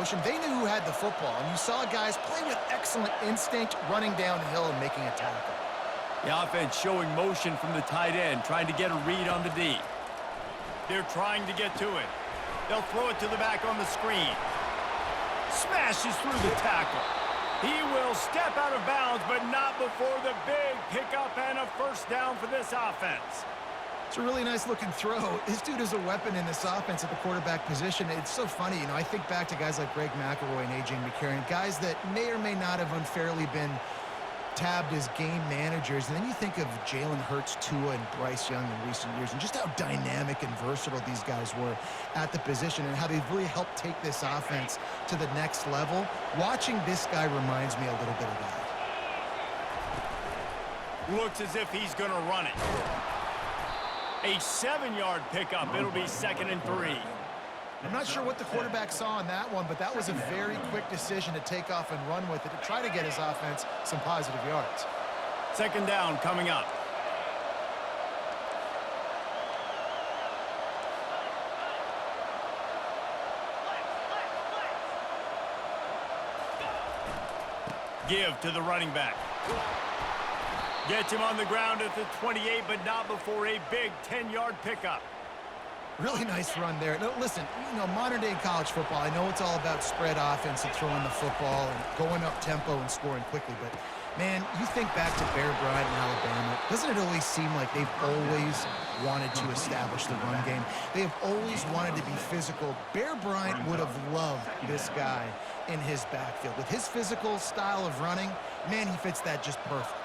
motion. They knew who had the football, and you saw guys play with excellent instinct, running downhill and making a tackle. The offense showing motion from the tight end, trying to get a read on the D. They're trying to get to it. They'll throw it to the back on the screen. Smashes through the tackle. He will step out of bounds, but not before the big pickup and a first down for this offense. It's a really nice-looking throw. This dude is a weapon in this offense at the quarterback position. It's so funny, you know, I think back to guys like Greg McElroy and A.J. McCarron, guys that may or may not have unfairly been tabbed as game managers, and then you think of Jalen Hurts, Tua, and Bryce Young in recent years, and just how dynamic and versatile these guys were at the position and how they've really helped take this offense to the next level. Watching this guy reminds me a little bit of that. Looks as if he's going to run it. A 7-yard pickup. It'll be 2nd and 3. I'm not sure what the quarterback saw on that one, but that was a very quick decision to take off and run with it to try to get his offense some positive yards. 2nd down coming up. Give to the running back. Gets him on the ground at the 28, but not before a big 10-yard pickup. Really nice run there. No, listen, you know, modern-day college football, I know it's all about spread offense and throwing the football and going up tempo and scoring quickly, but, man, you think back to Bear Bryant in Alabama, doesn't it always seem like they've always wanted to establish the run game? They have always wanted to be physical. Bear Bryant would have loved this guy in his backfield. With his physical style of running, man, he fits that just perfect.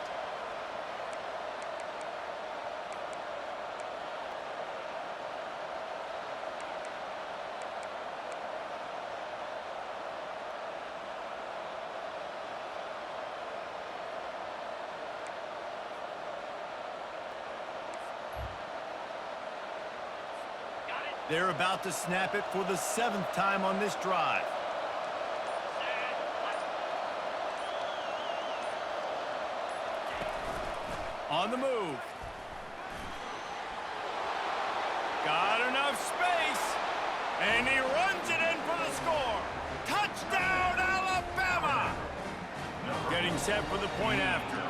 They're about to snap it for the 7th time on this drive. On the move. Got enough space. And he runs it in for the score. Touchdown, Alabama! Getting set for the point after.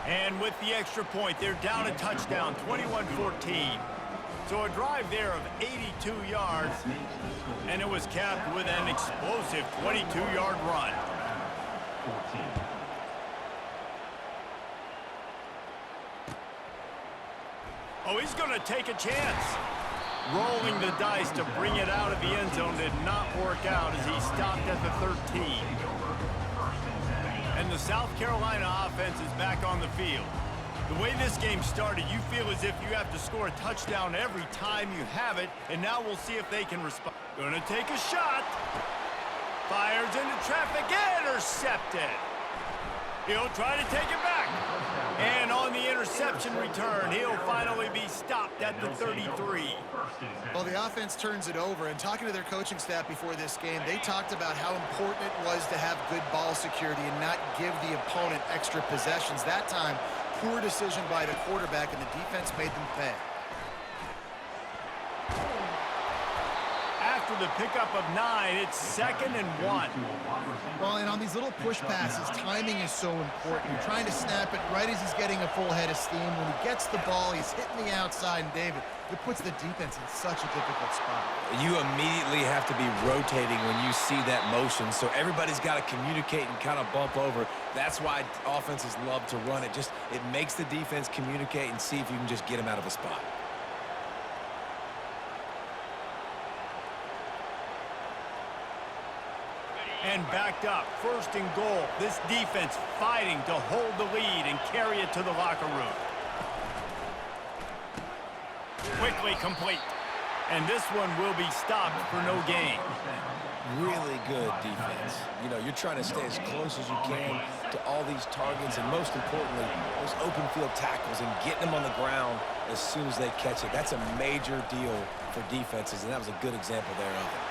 And with the extra point, they're down a touchdown, 21-14. So a drive there of 82 yards, and it was capped with an explosive 22-yard run. Oh, he's going to take a chance. Rolling the dice to bring it out of the end zone did not work out as he stopped at the 13. And the South Carolina offense is back on the field. The way this game started, you feel as if you have to score a touchdown every time you have it, and now we'll see if they can respond. Gonna take a shot. Fires into traffic, intercepted. He'll try to take it back. And on the interception return, he'll finally be stopped at the 33. Well, the offense turns it over, and talking to their coaching staff before this game, they talked about how important it was to have good ball security and not give the opponent extra possessions. That time, poor decision by the quarterback, and the defense made them pay. After the pickup of 9, it's 2nd and 1. Well, and on these little push passes, timing is so important. You're trying to snap it right as he's getting a full head of steam. When he gets the ball, he's hitting the outside, and David, it puts the defense in such a difficult spot. You immediately have to be rotating when you see that motion, so everybody's got to communicate and kind of bump over. That's why offenses love to run it. It makes the defense communicate and see if you can just get them out of a spot. And backed up, 1st and goal. This defense fighting to hold the lead and carry it to the locker room. Quickly complete. And this one will be stopped for no gain. Really good defense. You know, you're trying to stay as close as you can to all these targets, and most importantly, those open field tackles and getting them on the ground as soon as they catch it. That's a major deal for defenses, and that was a good example there of it.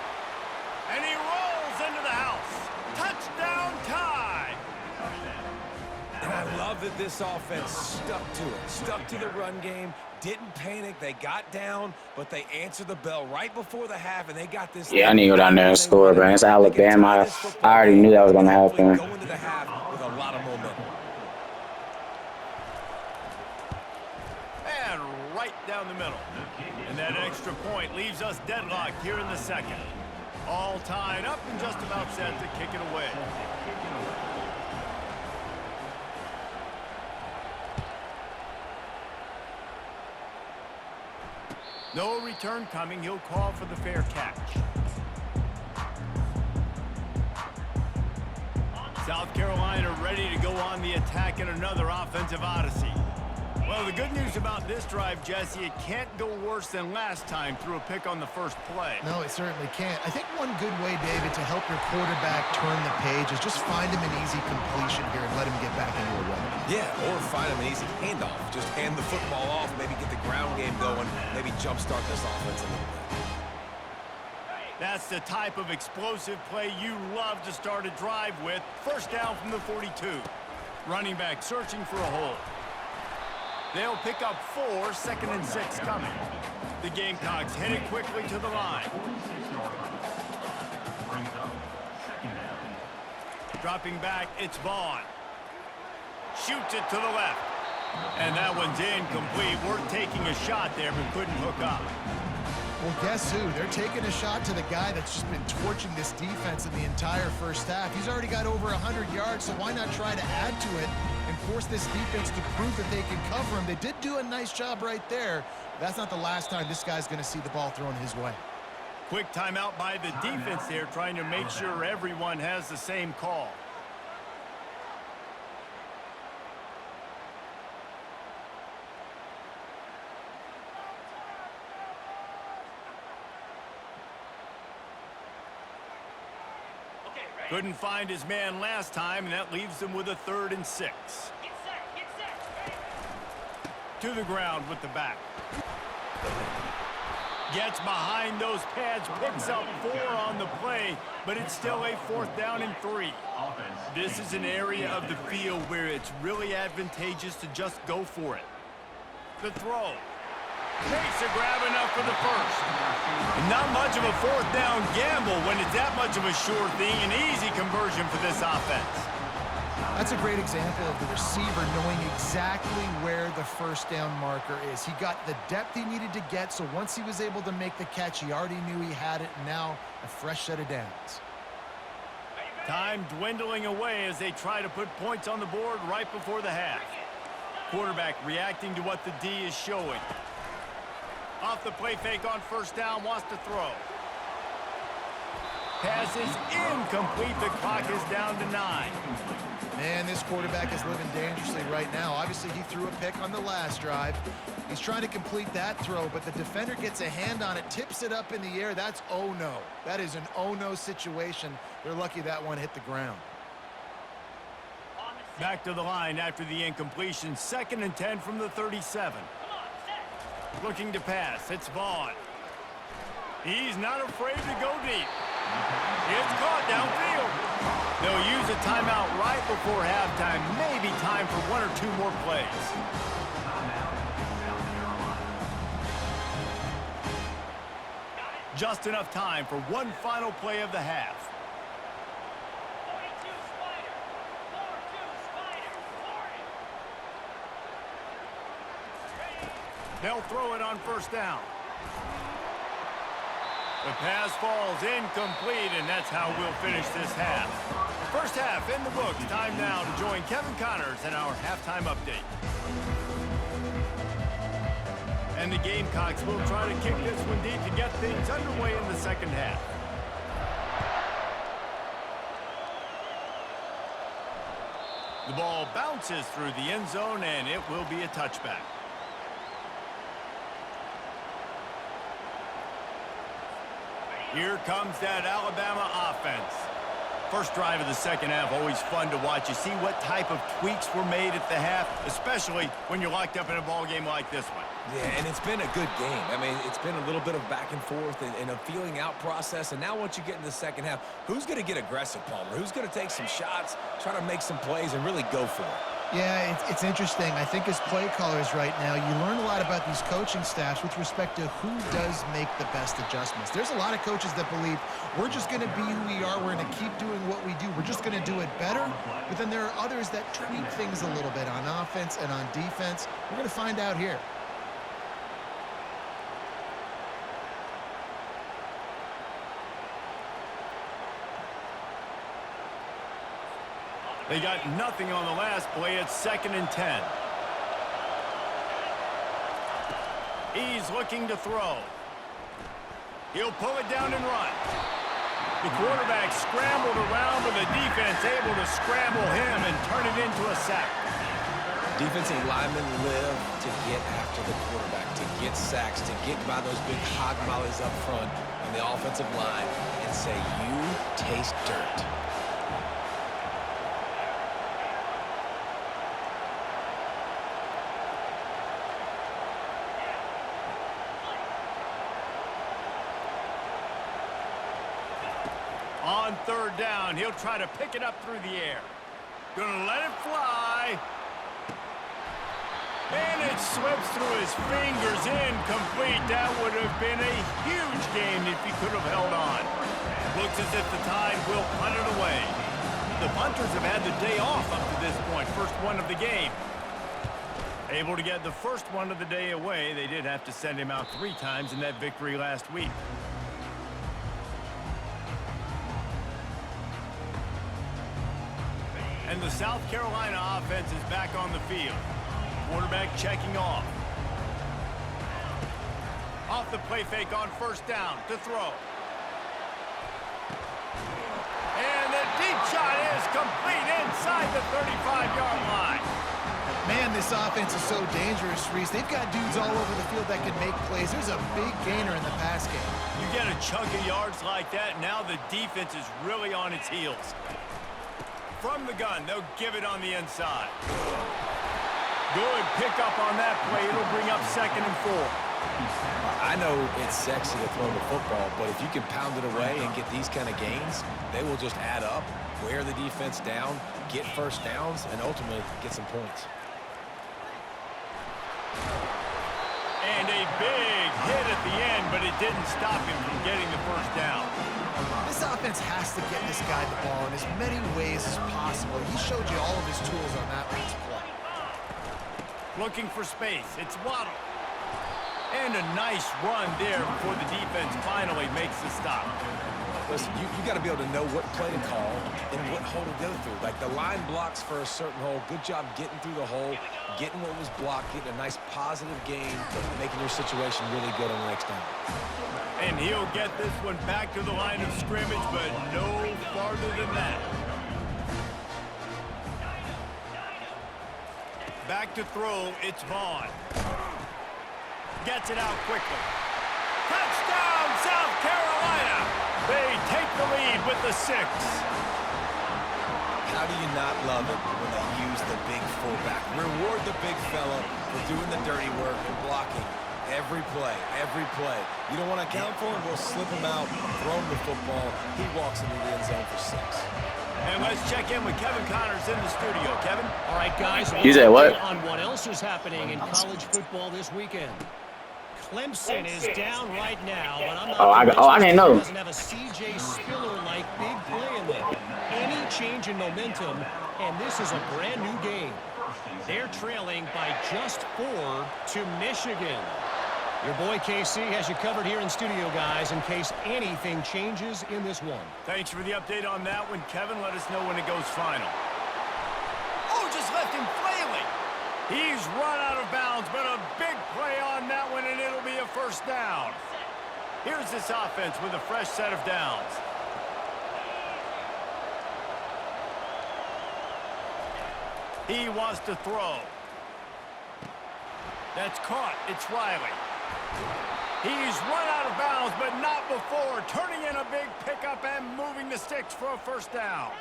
And he rolls into the house. Touchdown tie. And I love that this offense stuck to it, stuck to the run game, didn't panic. They got down, but they answered the bell right before the half, and they got this. Yeah, I need to go down there and score, man. It's Alabama. I already knew that was going to happen. Go into the half with a lot of momentum. And right down the middle. And that extra point leaves us deadlocked here in the second. All tied up and just about set to kick it away. No return coming. He'll call for the fair catch. South Carolina ready to go on the attack in another offensive odyssey. Well, the good news about this drive, Jesse, it can't go worse than last time through a pick on the first play. No, it certainly can't. I think one good way, David, to help your quarterback turn the page is just find him an easy completion here and let him get back into a rhythm. Yeah, or find him an easy handoff. Just hand the football off, maybe get the ground game going, maybe jumpstart this offense a little bit. That's the type of explosive play you love to start a drive with. First down from the 42. Running back searching for a hole. They'll pick up 4, 2nd and 6 coming. The Gamecocks headed quickly to the line. Dropping back, it's Vaughn. Shoots it to the left. And that one's incomplete. We're taking a shot there, but couldn't hook up. Well, guess who? They're taking a shot to the guy that's just been torching this defense in the entire first half. He's already got over 100 yards, so why not try to add to it and force this defense to prove that they can cover him? They did do a nice job right there. But that's not the last time this guy's going to see the ball thrown his way. Quick timeout by the defense there, trying to make sure everyone has the same call. Couldn't find his man last time, and that leaves him with a 3rd and 6. To the ground with the back. Gets behind those pads, picks up 4 on the play, but it's still a 4th down and 3. This is an area of the field where it's really advantageous to just go for it. The throw. Makes a grab enough for the first. Not much of a 4th down gamble when it's that much of a sure thing. An easy conversion for this offense. That's a great example of the receiver knowing exactly where the first down marker is. He got the depth he needed to get, so once he was able to make the catch, he already knew he had it. Now a fresh set of downs. Time dwindling away as they try to put points on the board right before the half. Quarterback reacting to what the D is showing. Off the play fake on first down, wants to throw. Pass is incomplete. The clock is down to 9. Man, this quarterback is living dangerously right now. Obviously, he threw a pick on the last drive. He's trying to complete that throw, but the defender gets a hand on it, tips it up in the air. That's oh no. That is an oh no situation. They're lucky that one hit the ground. Back to the line after the incompletion. 2nd and 10 from the 37. Looking to pass. It's Vaughn. He's not afraid to go deep. It's caught downfield. They'll use a timeout right before halftime. Maybe time for 1 or 2 more plays. Just enough time for one final play of the half. They'll throw it on first down. The pass falls incomplete, and that's how we'll finish this half. First half in the books. Time now to join Kevin Connors in our halftime update. And the Gamecocks will try to kick this one deep to get things underway in the second half. The ball bounces through the end zone, and it will be a touchback. Here comes that Alabama offense. First drive of the second half, always fun to watch. You see what type of tweaks were made at the half, especially when you're locked up in a ball game like this one. Yeah, and it's been a good game. I mean, it's been a little bit of back and forth and a feeling out process. And now once you get in the second half, who's going to get aggressive, Palmer? Who's going to take some shots, try to make some plays, and really go for it? Yeah, it's interesting. I think as play callers right now, you learn a lot about these coaching staffs with respect to who does make the best adjustments. There's a lot of coaches that believe we're just going to be who we are. We're going to keep doing what we do. We're just going to do it better. But then there are others that tweak things a little bit on offense and on defense. We're going to find out here. They got nothing on the last play. It's 2nd and 10. He's looking to throw. He'll pull it down and run. The quarterback scrambled around, but the defense able to scramble him and turn it into a sack. Defensive linemen live to get after the quarterback, to get sacks, to get by those big hog mollies up front on the offensive line and say, you taste dirt. On 3rd down, he'll try to pick it up through the air. Gonna let it fly. And it slips through his fingers, incomplete. That would have been a huge game if he could have held on. Looks as if the Tide will punt it away. The punters have had the day off up to this point. First one of the game. Able to get the first one of the day away. They did have to send him out 3 times in that victory last week. And the South Carolina offense is back on the field. Quarterback checking off. Off the play fake on 1st down to throw. And the deep shot is complete inside the 35-yard line. Man, this offense is so dangerous, Reese. They've got dudes all over the field that can make plays. There's a big gainer in the pass game. You get a chunk of yards like that, now the defense is really on its heels. From the gun, they'll give it on the inside. Good pickup on that play. It'll bring up 2nd and 4. I know it's sexy to throw the football, but if you can pound it away and get these kind of gains, they will just add up, wear the defense down, get 1st downs, and ultimately get some points. And a big hit at the end, but it didn't stop him from getting the 1st down. This offense has to get this guy the ball in as many ways as possible. He showed you all of his tools on that last play. Looking for space. It's Waddle. And a nice run there before the defense finally makes the stop. Listen, you got to be able to know what play to call and what hole to go through. Like the line blocks for a certain hole. Good job getting through the hole, getting what was blocked, getting a nice positive gain, making your situation really good on the next down. And he'll get this one back to the line of scrimmage, but no farther than that. Back to throw, it's Vaughn. Gets it out quickly. Touchdown, South Carolina! They take the lead with the 6. How do you not love it when they use the big fullback? Reward the big fella for doing the dirty work and blocking. Every play, every play. You don't want to account for him? We'll slip him out, throw him the football. He walks into the end zone for 6. And let's check in with Kevin Connors in the studio. Kevin? All right, guys. You said what? On what else is happening in college football this weekend. Clemson is down right now, but I'm not I didn't know. Doesn't have a C.J. Spiller-like big play in there. Any change in momentum, and this is a brand new game. They're trailing by just 4 to Michigan. Your boy KC has you covered here in studio, guys, in case anything changes in this one. Thanks for the update on that one, Kevin. Let us know when it goes final. Oh, just left him flailing. He's run out of bounds, but a big play on that one, and it'll be a 1st down. Here's this offense with a fresh set of downs. He wants to throw. That's caught. It's Riley. He's run out of bounds, but not before. Turning in a big pickup and moving the sticks for a 1st down.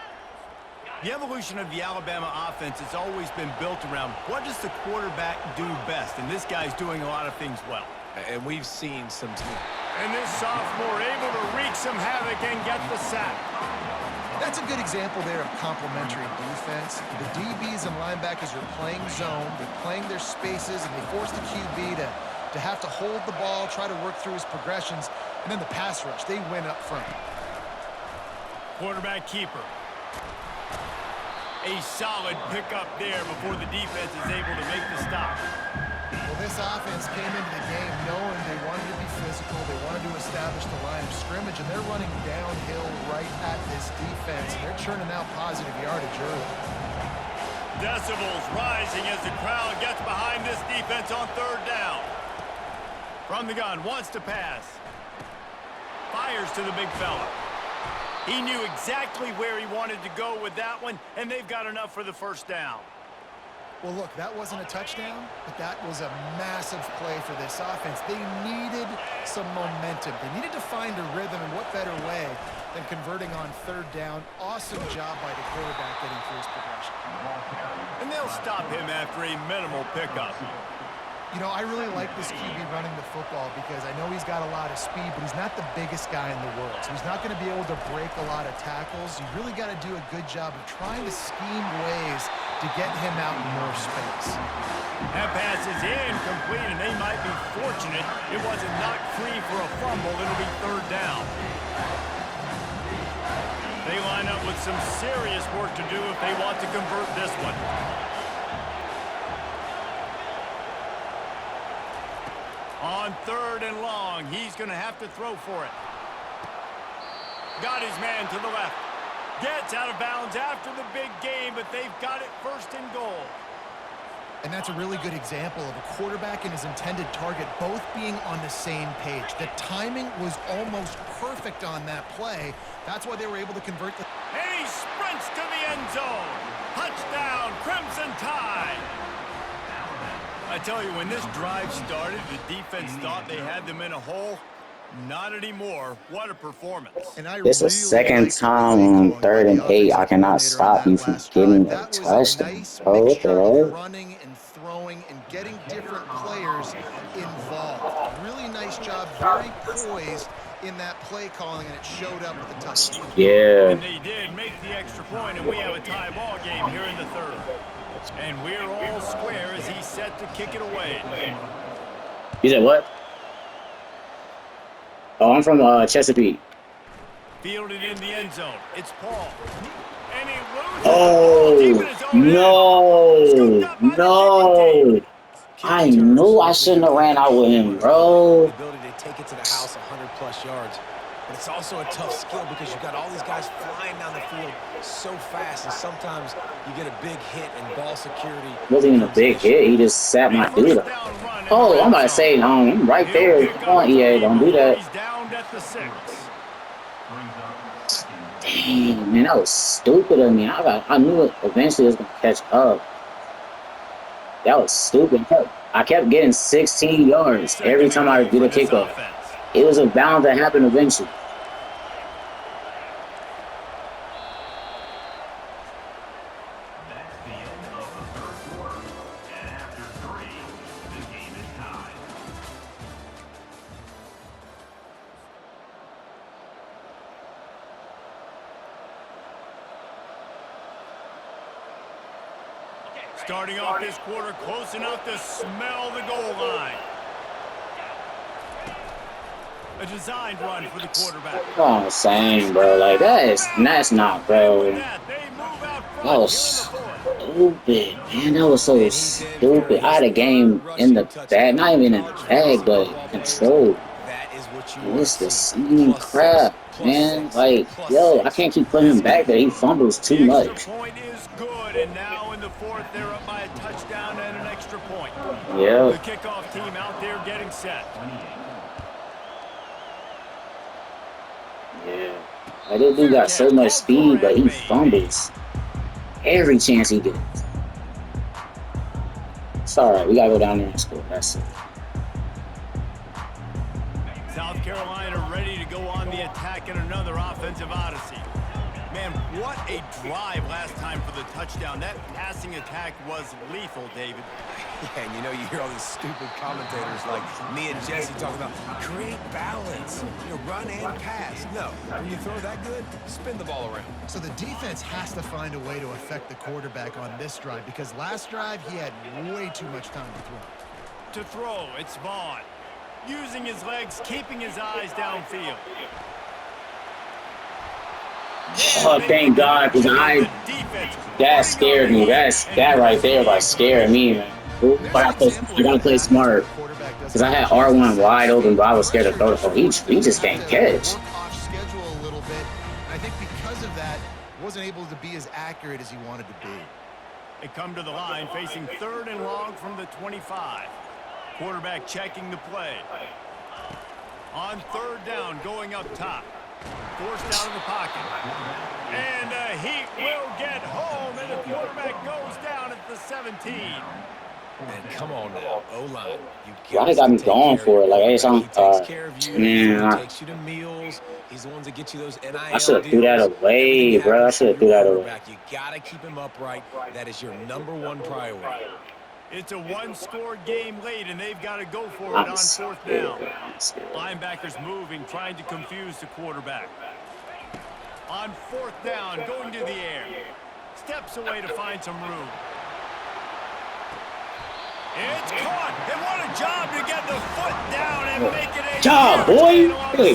The evolution of the Alabama offense has always been built around what does the quarterback do best, and this guy's doing a lot of things well. And we've seen some teams. And this sophomore able to wreak some havoc and get the sack. That's a good example there of complementary defense. The DBs and linebackers are playing zone, they're playing their spaces, and they force the QB to have to hold the ball, try to work through his progressions, and then the pass rush, they win up front. Quarterback keeper. A solid pickup there before the defense is able to make the stop. Well, this offense came into the game knowing they wanted to be physical, they wanted to establish the line of scrimmage, and they're running downhill right at this defense. They're churning out positive yardage early. Decibels rising as the crowd gets behind this defense on third down. From the gun, wants to pass. Fires to the big fella. He knew exactly where he wanted to go with that one, and they've got enough for the first down. Well, look, that wasn't a touchdown, but that was a massive play for this offense. They needed some momentum. They needed to find a rhythm, and what better way than converting on third down. Awesome job by the quarterback getting through his progression. And they'll stop him after a minimal pickup. You know, I really like this QB running the football because I know he's got a lot of speed, but he's not the biggest guy in the world. So he's not going to be able to break a lot of tackles. You really got to do a good job of trying to scheme ways to get him out in more space. That pass is incomplete, and they might be fortunate it wasn't knocked free for a fumble. It'll be third down. They line up with some serious work to do if they want to convert this one. On third and long, he's going to have to throw for it. Got his man to the left. Gets out of bounds after the big game, but they've got it first and goal. And that's a really good example of a quarterback and his intended target both being on the same page. The timing was almost perfect on that play. That's why they were able to convert the... And he sprints to the end zone. Touchdown, Crimson Tide. I tell you, when this drive started, the defense thought they had them in a hole. Not anymore. What a performance. And I It's the second time on 3rd and 8. I cannot stop you from getting a touchdown. Oh, what the hell? Running and throwing and getting different players involved. Really nice job, very poised in that play calling, and it showed up with the touchdown. Yeah. And they did make the extra point, and we have a tie ball game here in the third. And we're all square as he's set to kick it away. You said what? Oh, I'm from Chesapeake. Fielded in the end zone. It's Paul. And he loses Oh, the ball deep in his own end. no, no. I knew I shouldn't have ran out with him, bro. The ability to take it to the house 100+ yards. But it's also a tough skill because you've got all these guys flying down the field so fast, and sometimes you get a big hit in ball security. It wasn't even a big hit. He just sat my dude up. Oh, I'm about to say, I'm right there. Come on, EA, don't do that. He's down at the 6. Dang, man, that was stupid of me. I knew it eventually was going to catch up. That was stupid. I kept getting 16 yards every time I did a kickoff. It was bound to happen eventually. Starting off this quarter close enough to smell the goal line. A designed run for the quarterback. Oh, same, bro. Like, that's not, bro. That was stupid, man. That was so stupid. I had a game in the bag, not even in the bag, but controlled. It's the same crap, man. Like, yo, I can't keep putting him back there. He fumbles too much. Point is good, and now in the fourth, they're up by a touchdown and an extra point. Yeah. The kickoff team out there getting set. Yeah. Like, this dude got so much speed, but he fumbles every chance he gets. It's alright. We gotta go down there and score. That's it. South Carolina ready to go on the attack in another offensive odyssey. Man, what a drive last time for the touchdown. That passing attack was lethal, David. Yeah, and you know, you hear all these stupid commentators like me and Jesse talking about create balance, run and pass. No, when you throw that good, spin the ball around. So the defense has to find a way to affect the quarterback on this drive because last drive he had way too much time to throw. To throw, it's Vaughn. Using his legs, keeping his eyes downfield. Oh, thank God, because that scared me. That right there by scaring me, man. I gotta play smart. Because I had R1 wide open, but I was scared to throw the ball. He just can't catch. Off schedule a little bit. I think because of that, wasn't able to be as accurate as he wanted to be. They come to the line facing 3rd and long from the 25. Quarterback checking the play. On 3rd down, going up top. Forced out of the pocket. And Heat will get home, and the quarterback goes down at the 17. And come on now, O-line. Why got me going for it? Like, hey, something. Man, takes you to meals. He's the ones that get you those NIL. I should have threw that away, bro. I should have threw that away. You gotta keep him upright. That is your #1 priority. It's a one-score game late, and they've got to go for it on 4th down. Linebackers moving, trying to confuse the quarterback. On 4th down, going to the air. Steps away to find some room. It's caught, and what a job to get the foot down and make it a job, boy. Hey.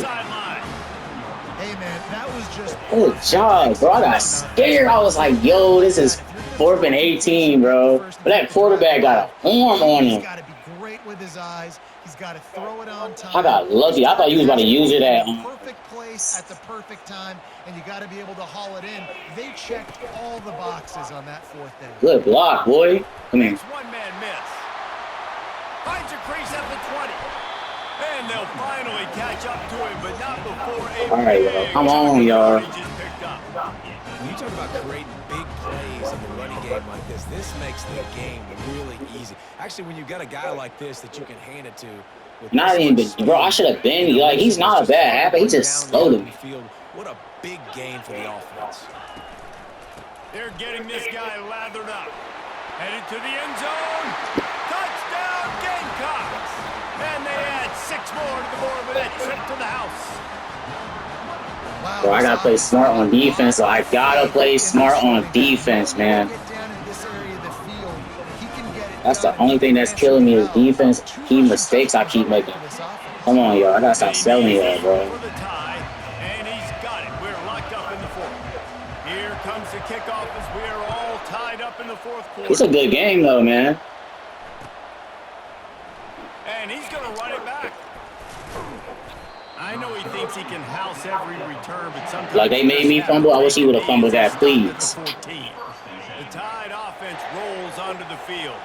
Hey, man, that was just... Good job, bro. I got scared. I was like, yo, this is 4th and 18, bro. But that quarterback got a arm on him. He's got to be great with his eyes. He's got to throw it on time. I got lucky. I thought you was about to use it at... Perfect place at the perfect time, and you got to be able to haul it in. They checked all the boxes on that 4th down. Good block, boy. Come here. Makes one-man miss. Finds a crease at the 20. And they'll finally catch up to him, but not before a all right, y'all. Come on, y'all. When you talk about creating big plays in the running game like this makes the game really easy. Actually, when you've got a guy like this that you can hand it to. Not even, bro, I should have been. Like, he's not a bad habit. He just slowed him. What a big gain for the offense. They're getting this guy lathered up. Headed to the end zone. Touchdown, Gamecocks. And they add 6 more to the board with that trip to the house. Wow, Bro, I gotta play smart on defense. I gotta play smart on defense, man. That's the only thing that's killing me is defense. Key mistakes I keep making. Come on, y'all. I gotta stop selling y'all, bro. And he's got it. We're locked up in the 4th. Here comes the kickoff as we are all tied up in the 4th quarter. It's a good game, though, man. And he's going to run it back. I know he thinks he can house every return, but sometimes... Like, they made me fumble. I wish he would have fumbled that, please. The Tide offense rolls onto the field.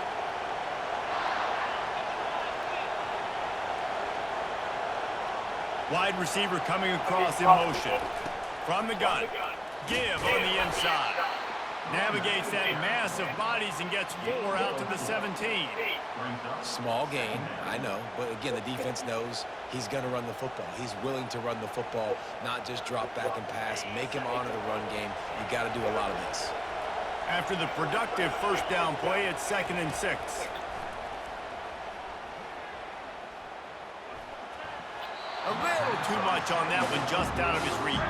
Wide receiver coming across in motion. From the gun. Give on the inside. Navigates that mass of bodies and gets 4 out to the 17. Small gain, I know. But again, the defense knows he's going to run the football. He's willing to run the football, not just drop back and pass. Make him honor the run game. You got to do a lot of this. After the productive 1st down play, it's 2nd and 6. A little too much on that one, just out of his reach.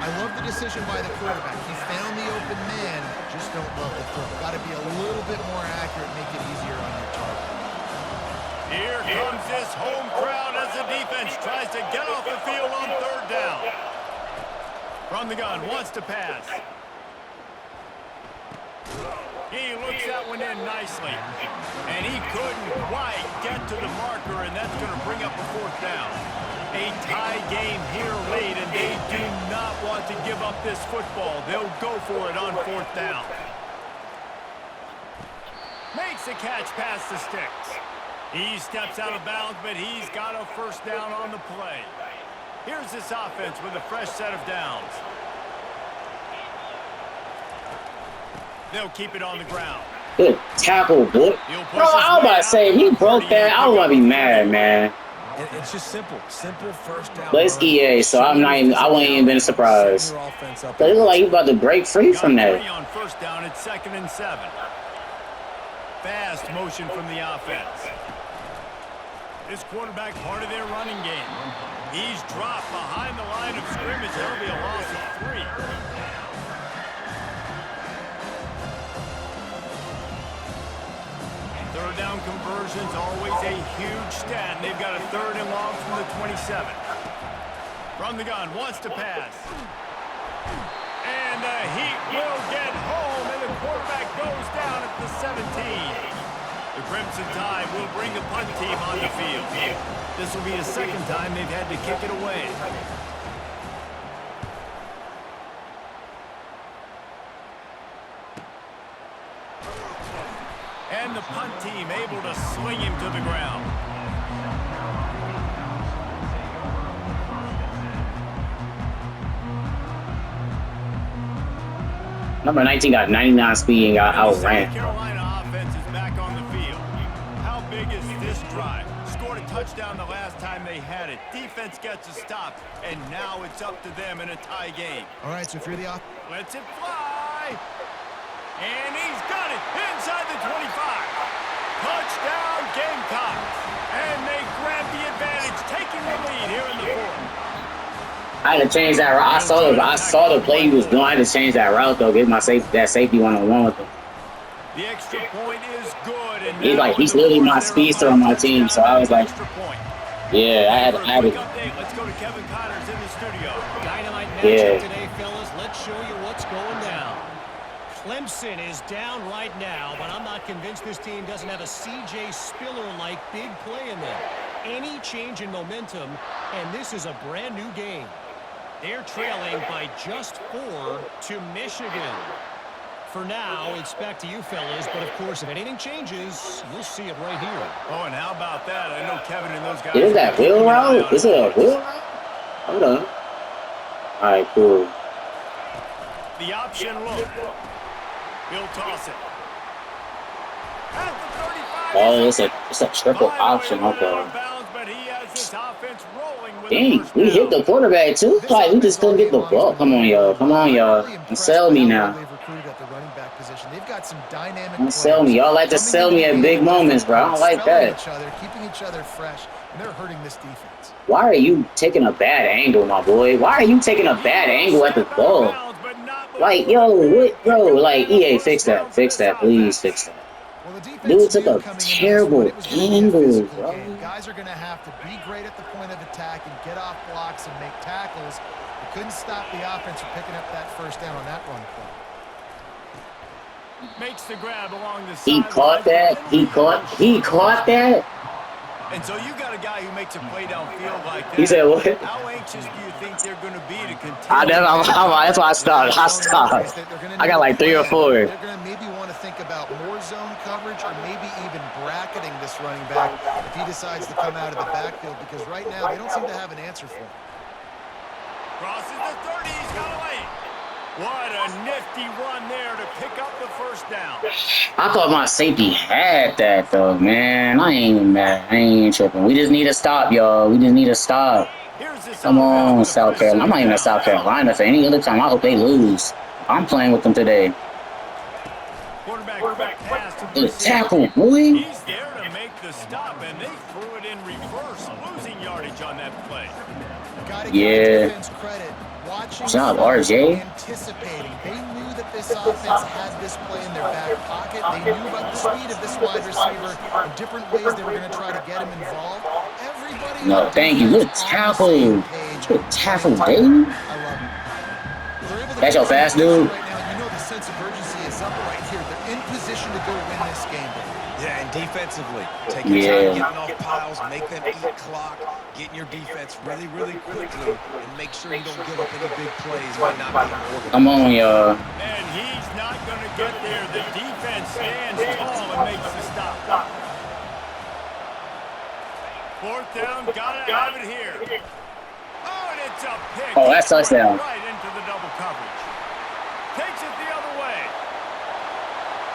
I love the decision by the quarterback. He found the open man, just don't love the throw. Got to be a little bit more accurate, make it easier on your target. Here comes this home crowd as the defense tries to get off the field on 3rd down. From the gun, wants to pass. He looks that one in nicely. And he couldn't quite get to the marker, and that's going to bring up a 4th down. A tie game here late, and they do not want to give up this football. They'll go for it on 4th down. Makes a catch past the sticks. He steps out of bounds, but he's got a 1st down on the play. Here's this offense with a fresh set of downs. They'll keep it on the ground. Good tackle, boy. Bro, I was about to say, if he broke that, I was going to be mad, man. And it's just simple first down. But it's EA, so I wouldn't even been surprised. But it look like you about to break free from that. On first down, it's 2nd and 7. Fast motion from the offense. This quarterback part of their running game. He's dropped behind the line of scrimmage. That'll be a loss of 3. Third down conversions, always a huge stat. And they've got a 3rd and long from the 27. From the gun, wants to pass. And the Heat will get home, and the quarterback goes down at the 17. The Crimson Tide will bring the punt team on the field. This will be the 2nd time they've had to kick it away. And the punt team able to sling him to the ground. Number 19 got 99 speed and got outran. South Carolina offense is back on the field. How big is this drive? Scored a touchdown the last time they had it. Defense gets a stop, and now it's up to them in a tie game. All right, so if you're the Lets it fly. And he's got it inside the 25. Touchdown Gamecocks. And they grab the advantage, taking the lead here in the 4th. I had to change that route. I saw the play he was doing. I had to change that route though. Get my safety one-on-one with him. The extra point is good. And He's literally my speedster on my team. So I was like, yeah, I had to. Let's go to Kevin Connors in the studio. Dynamite matchup today, fellas. Let's show you what's going down. Clemson is down right now, but I'm not convinced this team doesn't have a C.J. Spiller-like big play in them. Any change in momentum, and this is a brand new game. They're trailing by just 4 to Michigan. For now, it's back to you fellas, but of course, if anything changes, you'll see it right here. Oh, and how about that? I know Kevin and those guys. Is that wheel route? Is it a wheel route? Hold on. All right, cool. The option look. He'll toss it. At the 35. Oh, it's a triple option. Okay. But he has this offense rolling with Dang, we hit the quarterback too. Like we just couldn't get the ball. Come on, y'all. Come on, y'all. Don't sell me now. They've recruited at the running back position. They've got some dynamic. Don't sell me. Y'all like to sell me at big moments, bro. I don't like that. Keeping each other fresh, and they're hurting this defense. Why are you taking a bad angle, my boy? Why are you taking a bad angle at the ball? Like, yo, what, bro? Like, EA, fix that. Fix that. Please fix that. Dude took a terrible angle, bro. Guys are going to have to be great at the point of attack and get off blocks and make tackles. They couldn't stop the offense from picking up that first down on that run play. Makes the grab along the He caught that. He caught that. And so you got a guy who makes a play downfield like that. He said what? How anxious do you think they're going to be to continue? That's why I stopped. I got like 3 or 4. They're going to maybe want to think about more zone coverage or maybe even bracketing this running back if he decides to come out of the backfield, because right now they don't seem to have an answer for him. Crosses the 30. He's got a lane. What a nifty run there to pick up the first down. I thought my safety had that though, man. I ain't even mad. I ain't tripping. We just need to stop, y'all. We just need to stop. Come on, South Carolina. I'm not even at South Carolina for any other time. I hope they lose. I'm playing with them today. Quarterback pass to Good tackle, boy. He's there to make the stop, and they threw it in reverse, losing yardage on that play. Yeah. What's up, RJ? Anticipating. They knew that this offense had this play in their back pocket. They knew about the speed of this wide receiver and different ways they were going to try to get him involved. Everybody. No, thank you. Good tackle. Good tackle, baby. That's your fast dude. Right now, you know the sense of urgency is up right here. They're in position to go win this game. Yeah, and defensively, take your time getting off piles, make them eat clock, getting your defense really, really quickly, and make sure you don't give up any big plays by not being organized. Come on, y'all. And he's not going to get there. The defense stands tall and makes the stop. Fourth down, got to have it here. Oh, and it's a pick. Oh, that's touchdown. Right into the double coverage. Takes it the other way.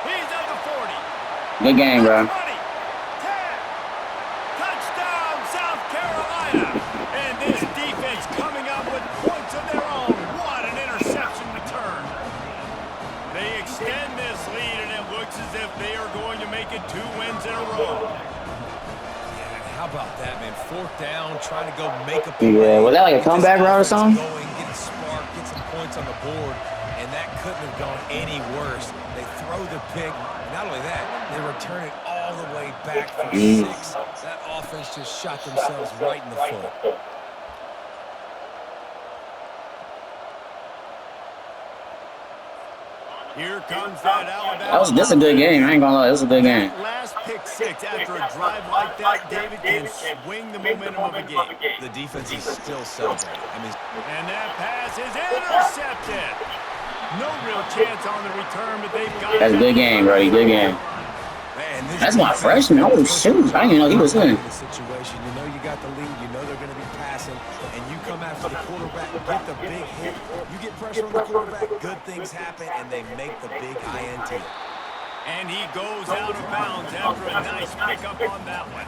He's at the 40. Good game, bro. 20, 10. Touchdown, South Carolina. down, trying to go make a play. Yeah, was that like a Get this comeback route or offense something? Going, get it sparked, get some points on the board, and that couldn't have gone any worse. They throw the pick. Not only that, they return it all the way back for 6. That offense just shot themselves right in the foot. Here comes that Alabama. This a good game. I ain't gonna lie, this is a good game. Last pick 6 after a drive like that, David can swing the momentum of a game. The defense is still celebrating. And that pass is intercepted. No real chance on the return, but they've got. That's a good game, Brody. Good game. Man, That's my freshman. Oh shoot! I didn't even know he was in. The situation, you know you got the lead, you know they're going to be passing, and you come after the quarterback, get the big hit, you get pressure on the quarterback, good things happen, and they make the big INT. And he goes out of bounds after a nice pickup on that one.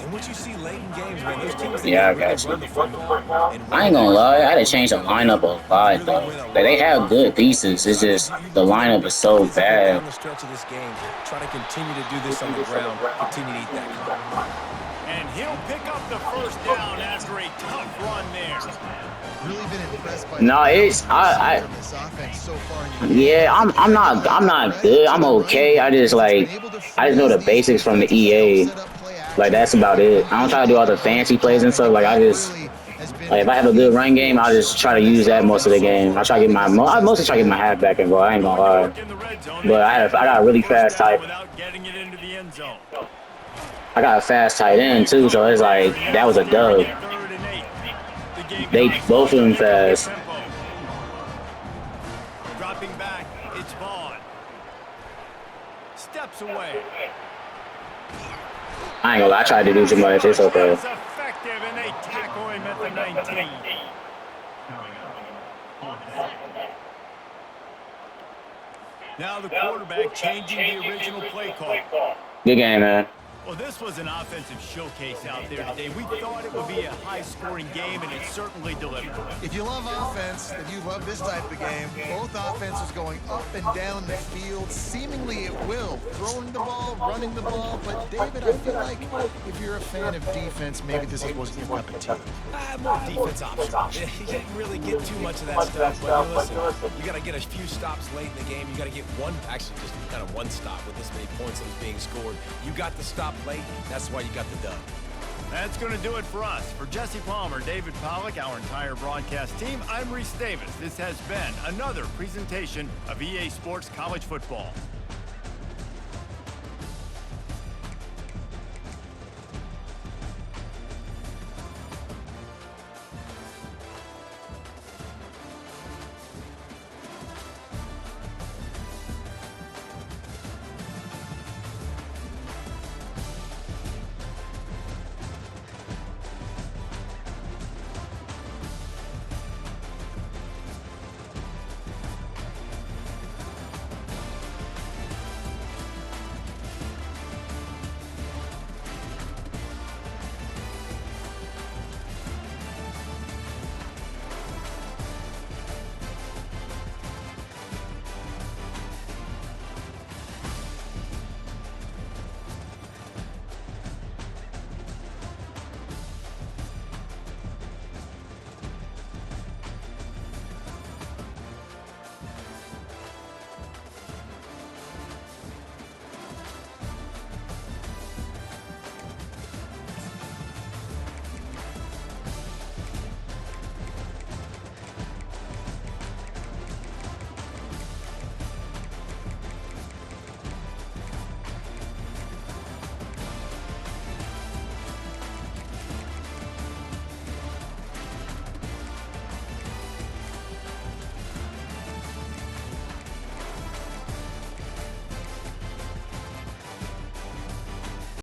And what you see late in games, man, those teams that Yeah, I really got you. run the football. And I ain't gonna lie, I had to change the lineup a lot though. Like, they have good pieces. It's just the lineup is so bad. Down the stretch of this game, try to continue to do this on the ground, continue to eat that clock. And he'll pick up the first down after a tough run there. Really been impressed by No, it's from this offense so far in the yeah, I'm not good. I'm okay. I just know the basics from the EA. Like, that's about it. I don't try to do all the fancy plays and stuff. Like, I just, like, if I have a good run game, I'll just try to use that most of the game. I mostly try to get my halfback involved. I ain't gonna lie. But I got a really fast tight. I got a fast tight end too, so it's like that was a dub. They both of them fast. Dropping back, it's Vaughn. Steps away. I ain't gonna lie, I tried to do too much. It's okay. It's effective, and they tackle him at the 19. Now the quarterback changing the original play call. Good game, man. Well, this was an offensive showcase out there today. We thought it would be a high-scoring game, and it certainly delivered. If you love offense, then you love this type of game. Both offenses going up and down the field, seemingly at will. Throwing the ball, running the ball. But, David, I feel like if you're a fan of defense, maybe this wasn't your cup of tea. More defense options. You didn't really get too much of that stuff, but listen, you got to get a few stops late in the game. You got to get just kind of one stop with this many points that was being scored. You got the stop late. That's why you got the dub. That's going to do it for us. For Jesse Palmer, David Pollack, our entire broadcast team, I'm Reese Davis. This has been another presentation of EA Sports College Football.